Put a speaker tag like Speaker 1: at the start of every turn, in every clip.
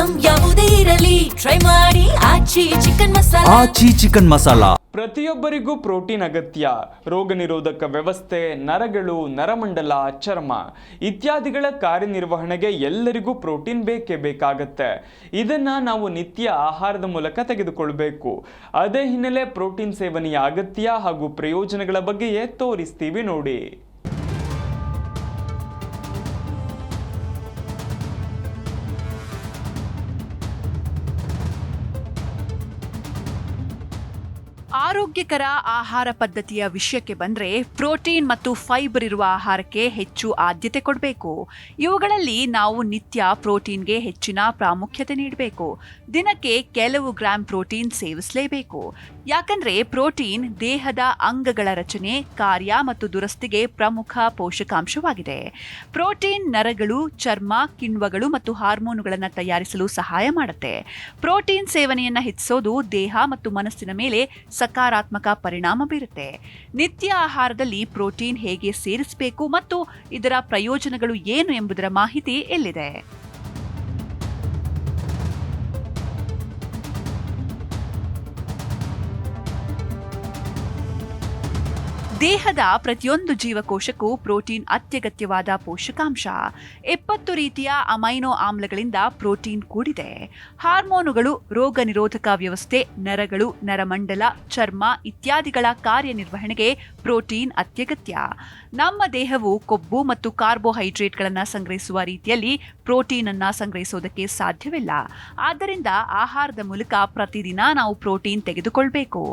Speaker 1: Item ಯಾವುದೇ ಇರಲಿ try ಮಾಡಿ ಆಚಿ ಚಿಕನ್ ಮಸಾಲಾ.
Speaker 2: ಪ್ರತಿಯೊಬ್ಬರಿಗೂ ಪ್ರೋಟೀನ್ ಅಗತ್ಯ. ರೋಗ ನಿರೋಧಕ ವ್ಯವಸ್ಥೆ, ನರಗಳು, ನರಮಂಡಲ, ಚರ್ಮ ಇತ್ಯಾದಿಗಳ ಕಾರ್ಯನಿರ್ವಹಣೆಗೆ ಎಲ್ಲರಿಗೂ ಪ್ರೋಟೀನ್ ಬೇಕೇ ಬೇಕಾಗತ್ತೆ. ಇದನ್ನ ನಾವು ನಿತ್ಯ ಆಹಾರದ ಮೂಲಕ ತೆಗೆದುಕೊಳ್ಬೇಕು. ಅದೇ ಹಿನ್ನೆಲೆ ಪ್ರೋಟೀನ್ ಸೇವನೆಯ ಅಗತ್ಯ ಹಾಗೂ ಪ್ರಯೋಜನಗಳ ಬಗ್ಗೆಯೇ ತೋರಿಸ್ತೀವಿ ನೋಡಿ.
Speaker 3: ಆರೋಗ್ಯಕರ ಆಹಾರ ಪದ್ಧತಿಯ ವಿಷಯಕ್ಕೆ ಬಂದರೆ ಪ್ರೋಟೀನ್ ಮತ್ತು ಫೈಬರ್ ಇರುವ ಆಹಾರಕ್ಕೆ ಹೆಚ್ಚು ಆದ್ಯತೆ ಕೊಡಬೇಕು. ಇವುಗಳಲ್ಲಿ ನಾವು ನಿತ್ಯ ಪ್ರೋಟೀನ್ಗೆ ಹೆಚ್ಚಿನ ಪ್ರಾಮುಖ್ಯತೆ ನೀಡಬೇಕು. ದಿನಕ್ಕೆ ಕೆಲವು ಗ್ರಾಂ ಪ್ರೋಟೀನ್ ಸೇವಿಸಲೇಬೇಕು. ಯಾಕಂದ್ರೆ ಪ್ರೋಟೀನ್ ದೇಹದ ಅಂಗಗಳ ರಚನೆ, ಕಾರ್ಯ ಮತ್ತು ದುರಸ್ತಿಗೆ ಪ್ರಮುಖ ಪೋಷಕಾಂಶವಾಗಿದೆ. ಪ್ರೋಟೀನ್ ನರಗಳು, ಚರ್ಮ, ಕಿಣ್ವಗಳು ಮತ್ತು ಹಾರ್ಮೋನುಗಳನ್ನು ತಯಾರಿಸಲು ಸಹಾಯ ಮಾಡುತ್ತೆ. ಪ್ರೋಟೀನ್ ಸೇವನೆಯನ್ನು ಹೆಚ್ಚಿಸೋದು ದೇಹ ಮತ್ತು ಮನಸ್ಸಿನ ಮೇಲೆ ಸಕಾರಾತ್ಮಕ ಪರಿಣಾಮ ಬೀರುತ್ತೆ. ನಿತ್ಯ ಆಹಾರದಲ್ಲಿ ಪ್ರೋಟೀನ್ ಹೇಗೆ ಸೇರಿಸಬೇಕು ಮತ್ತು ಇದರ ಪ್ರಯೋಜನಗಳು ಏನು ಎಂಬುದರ ಮಾಹಿತಿ ಎಲ್ಲಿದೆ. ದೇಹದ ಪ್ರತಿಯೊಂದು ಜೀವಕೋಶಕ್ಕೂ ಪ್ರೋಟೀನ್ ಅತ್ಯಗತ್ಯವಾದ ಪೋಷಕಾಂಶ. 70 ರೀತಿಯ ಅಮೈನೋ ಆಮ್ಲಗಳಿಂದ ಪ್ರೋಟೀನ್ ಕೂಡಿದೆ. ಹಾರ್ಮೋನುಗಳು, ರೋಗ ನಿರೋಧಕ ವ್ಯವಸ್ಥೆ, ನರಗಳು, ನರಮಂಡಲ, ಚರ್ಮ ಇತ್ಯಾದಿಗಳ ಕಾರ್ಯನಿರ್ವಹಣೆಗೆ ಪ್ರೋಟೀನ್ ಅತ್ಯಗತ್ಯ. ನಮ್ಮ ದೇಹವು ಕೊಬ್ಬು ಮತ್ತು ಕಾರ್ಬೋಹೈಡ್ರೇಟ್ಗಳನ್ನು ಸಂಗ್ರಹಿಸುವ ರೀತಿಯಲ್ಲಿ ಪ್ರೋಟೀನ್ ಅನ್ನು ಸಂಗ್ರಹಿಸೋದಕ್ಕೆ ಸಾಧ್ಯವಿಲ್ಲ. ಆದ್ದರಿಂದ ಆಹಾರದ ಮೂಲಕ ಪ್ರತಿದಿನ ನಾವು ಪ್ರೋಟೀನ್ ತೆಗೆದುಕೊಳ್ಬೇಕು.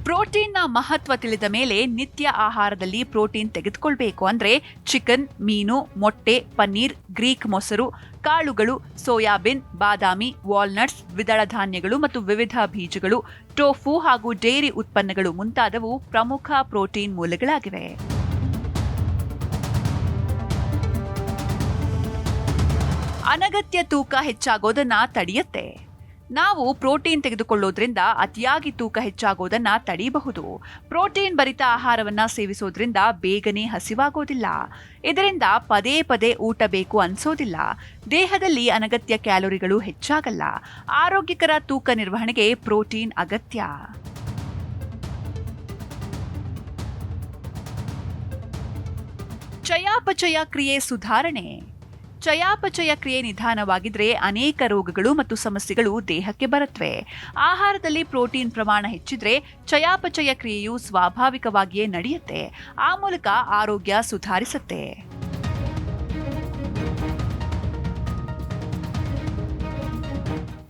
Speaker 3: ಪ್ರೋಟೀನ್ನ ಮಹತ್ವ ತಿಳಿದ ಮೇಲೆ ನಿತ್ಯ ಆಹಾರದಲ್ಲಿ ಪ್ರೋಟೀನ್ ತೆಗೆದುಕೊಳ್ಬೇಕು. ಅಂದ್ರೆ ಚಿಕನ್, ಮೀನು, ಮೊಟ್ಟೆ, ಪನ್ನೀರ್, ಗ್ರೀಕ್ ಮೊಸರು, ಕಾಳುಗಳು, ಸೋಯಾಬೀನ್, ಬಾದಾಮಿ, ವಾಲ್ನಟ್ಸ್, ದ್ವಿದಳ ಧಾನ್ಯಗಳು ಮತ್ತು ವಿವಿಧ ಬೀಜಗಳು, ಟೋಫು ಹಾಗೂ ಡೈರಿ ಉತ್ಪನ್ನಗಳು ಮುಂತಾದವು ಪ್ರಮುಖ ಪ್ರೋಟೀನ್ ಮೂಲಗಳಾಗಿವೆ. ಅನಗತ್ಯ ತೂಕ ಹೆಚ್ಚಾಗೋದನ್ನ ತಡೆಯುತ್ತೆ. ನಾವು ಪ್ರೋಟೀನ್ ತೆಗೆದುಕೊಳ್ಳೋದ್ರಿಂದ ಅತಿಯಾಗಿ ತೂಕ ಹೆಚ್ಚಾಗೋದನ್ನ ತಡೆಯಬಹುದು. ಪ್ರೋಟೀನ್ ಭರಿತ ಆಹಾರವನ್ನ ಸೇವಿಸೋದ್ರಿಂದ ಬೇಗನೆ ಹಸಿವಾಗೋದಿಲ್ಲ. ಇದರಿಂದ ಪದೇ ಪದೇ ಊಟ ಬೇಕು ಅನ್ಸೋದಿಲ್ಲ. ದೇಹದಲ್ಲಿ ಅನಗತ್ಯ ಕ್ಯಾಲೋರಿಗಳು ಹೆಚ್ಚಾಗಲ್ಲ. ಆರೋಗ್ಯಕರ ತೂಕ ನಿರ್ವಹಣೆಗೆ ಪ್ರೋಟೀನ್ ಅಗತ್ಯ. ಚಯಾಪಚಯ ಕ್ರಿಯೆ ಸುಧಾರಣೆ. ಚಯಾಪಚಯ ಕ್ರಿಯೆ ನಿಧಾನವಾಗಿದ್ರೆ ಅನೇಕ ರೋಗಗಳು ಮತ್ತು ಸಮಸ್ಯೆಗಳು ದೇಹಕ್ಕೆ ಬರುತ್ತವೆ. ಆಹಾರದಲ್ಲಿ ಪ್ರೋಟೀನ್ ಪ್ರಮಾಣ ಹೆಚ್ಚಿದ್ರೆ ಚಯಾಪಚಯ ಕ್ರಿಯೆಯು ಸ್ವಾಭಾವಿಕವಾಗಿಯೇ ನಡೆಯುತ್ತೆ. ಆ ಮೂಲಕ ಆರೋಗ್ಯ ಸುಧಾರಿಸುತ್ತೆ.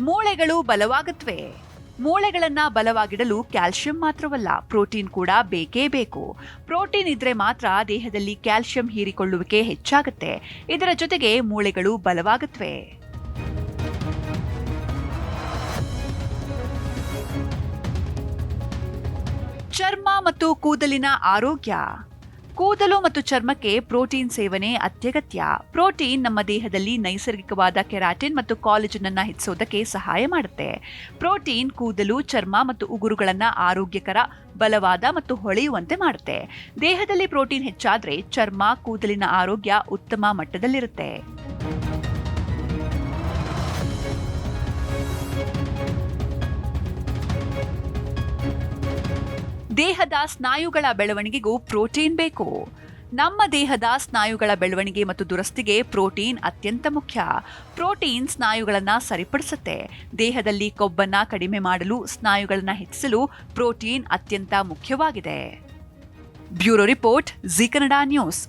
Speaker 3: ಮೂಳೆಗಳು ಬಲವಾಗುತ್ತವೆ. ಮೂಳೆಗಳನ್ನ ಬಲವಾಗಿಡಲು ಕ್ಯಾಲ್ಸಿಯಂ ಮಾತ್ರವಲ್ಲ, ಪ್ರೋಟೀನ್ ಕೂಡ ಬೇಕೇ ಬೇಕು. ಪ್ರೋಟೀನ್ ಇದ್ರೆ ಮಾತ್ರ ದೇಹದಲ್ಲಿ ಕ್ಯಾಲ್ಸಿಯಂ ಹೀರಿಕೊಳ್ಳುವಿಕೆ ಹೆಚ್ಚಾಗುತ್ತೆ. ಇದರ ಜೊತೆಗೆ ಮೂಳೆಗಳು ಬಲವಾಗುತ್ತವೆ. ಚರ್ಮ ಮತ್ತು ಕೂದಲಿನ ಆರೋಗ್ಯ. ಕೂದಲು ಮತ್ತು ಚರ್ಮಕ್ಕೆ ಪ್ರೋಟೀನ್ ಸೇವನೆ ಅತ್ಯಗತ್ಯ. ಪ್ರೋಟೀನ್ ನಮ್ಮ ದೇಹದಲ್ಲಿ ನೈಸರ್ಗಿಕವಾದ ಕೆರಾಟಿನ್ ಮತ್ತು ಕಾಲಜನ್ ಅನ್ನು ಹೆಚ್ಚಿಸೋದಕ್ಕೆ ಸಹಾಯ ಮಾಡುತ್ತೆ. ಪ್ರೋಟೀನ್ ಕೂದಲು, ಚರ್ಮ ಮತ್ತು ಉಗುರುಗಳನ್ನು ಆರೋಗ್ಯಕರ, ಬಲವಾದ ಮತ್ತು ಹೊಳೆಯುವಂತೆ ಮಾಡುತ್ತೆ. ದೇಹದಲ್ಲಿ ಪ್ರೋಟೀನ್ ಹೆಚ್ಚಾದ್ರೆ ಚರ್ಮ, ಕೂದಲಿನ ಆರೋಗ್ಯ ಉತ್ತಮ ಮಟ್ಟದಲ್ಲಿರುತ್ತೆ. ದೇಹದ ಸ್ನಾಯುಗಳ ಬೆಳವಣಿಗೆಗೂ ಪ್ರೋಟೀನ್ ಬೇಕು. ನಮ್ಮ ದೇಹದ ಸ್ನಾಯುಗಳ ಬೆಳವಣಿಗೆ ಮತ್ತು ದುರಸ್ತಿಗೆ ಪ್ರೋಟೀನ್ ಅತ್ಯಂತ ಮುಖ್ಯ. ಪ್ರೋಟೀನ್ ಸ್ನಾಯುಗಳನ್ನು ಸರಿಪಡಿಸುತ್ತೆ. ದೇಹದಲ್ಲಿ ಕೊಬ್ಬನ್ನು ಕಡಿಮೆ ಮಾಡಲು, ಸ್ನಾಯುಗಳನ್ನು ಹೆಚ್ಚಿಸಲು ಪ್ರೋಟೀನ್ ಅತ್ಯಂತ ಮುಖ್ಯವಾಗಿದೆ. Bureau report, Zee Kannada news.